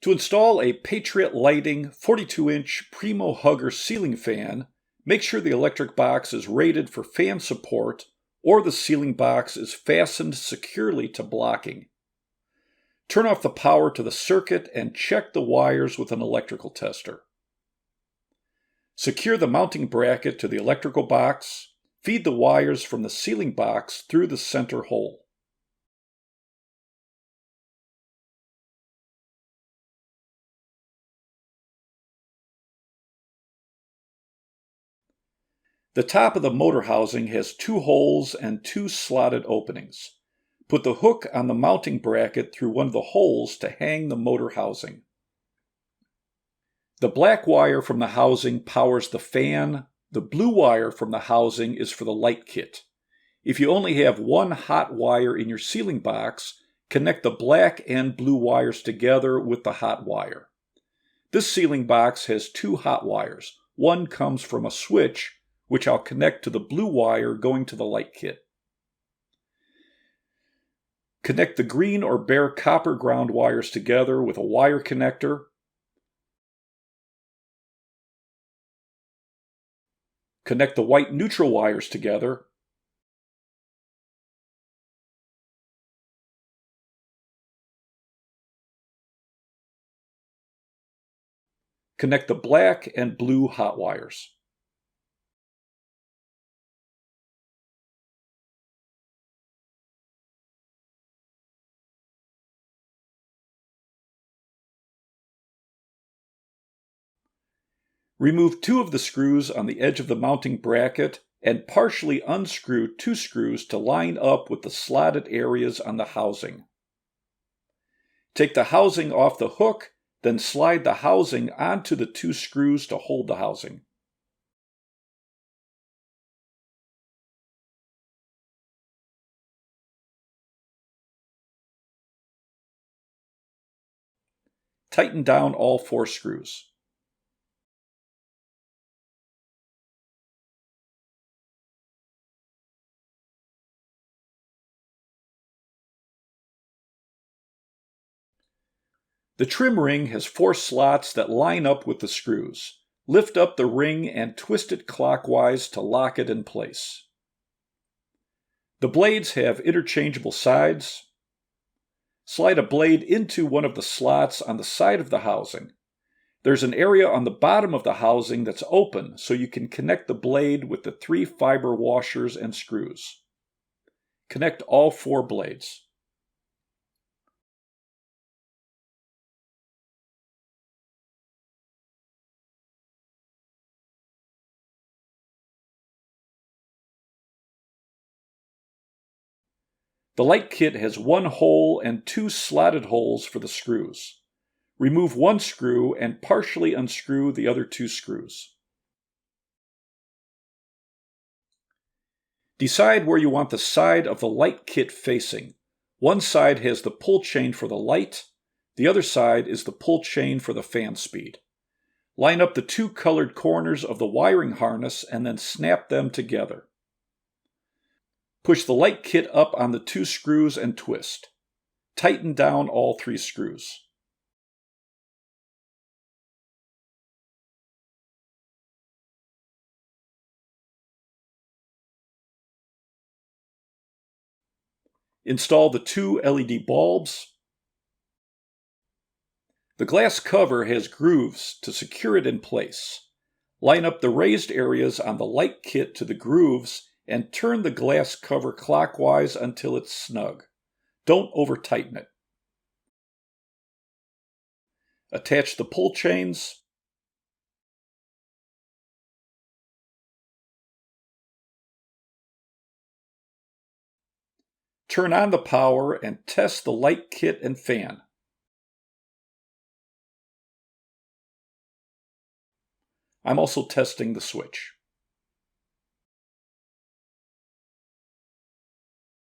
To install a Patriot Lighting 42-inch Primo Hugger Ceiling Fan, make sure the electric box is rated for fan support or the ceiling box is fastened securely to blocking. Turn off the power to the circuit and check the wires with an electrical tester. Secure the mounting bracket to the electrical box. Feed the wires from the ceiling box through the center hole. The top of the motor housing has 2 holes and 2 slotted openings. Put the hook on the mounting bracket through one of the holes to hang the motor housing. The black wire from the housing powers the fan. The blue wire from the housing is for the light kit. If you only have one hot wire in your ceiling box, connect the black and blue wires together with the hot wire. This ceiling box has 2 hot wires. One comes from a switch, which I'll connect to the blue wire going to the light kit. Connect the green or bare copper ground wires together with a wire connector. Connect the white neutral wires together. Connect the black and blue hot wires. Remove 2 of the screws on the edge of the mounting bracket and partially unscrew 2 screws to line up with the slotted areas on the housing. Take the housing off the hook, then slide the housing onto the 2 screws to hold the housing. Tighten down all 4 screws. The trim ring has 4 slots that line up with the screws. Lift up the ring and twist it clockwise to lock it in place. The blades have interchangeable sides. Slide a blade into one of the slots on the side of the housing. There's an area on the bottom of the housing that's open, so you can connect the blade with the 3 fiber washers and screws. Connect all 4 blades. The light kit has 1 hole and 2 slotted holes for the screws. Remove 1 screw and partially unscrew the other 2 screws. Decide where you want the side of the light kit facing. One side has the pull chain for the light, the other side is the pull chain for the fan speed. Line up the 2 colored corners of the wiring harness and then snap them together. Push the light kit up on the 2 screws and twist. Tighten down all 3 screws. Install the 2 LED bulbs. The glass cover has grooves to secure it in place. Line up the raised areas on the light kit to the grooves and turn the glass cover clockwise until it's snug. Don't over-tighten it. Attach the pull chains. Turn on the power and test the light kit and fan. I'm also testing the switch.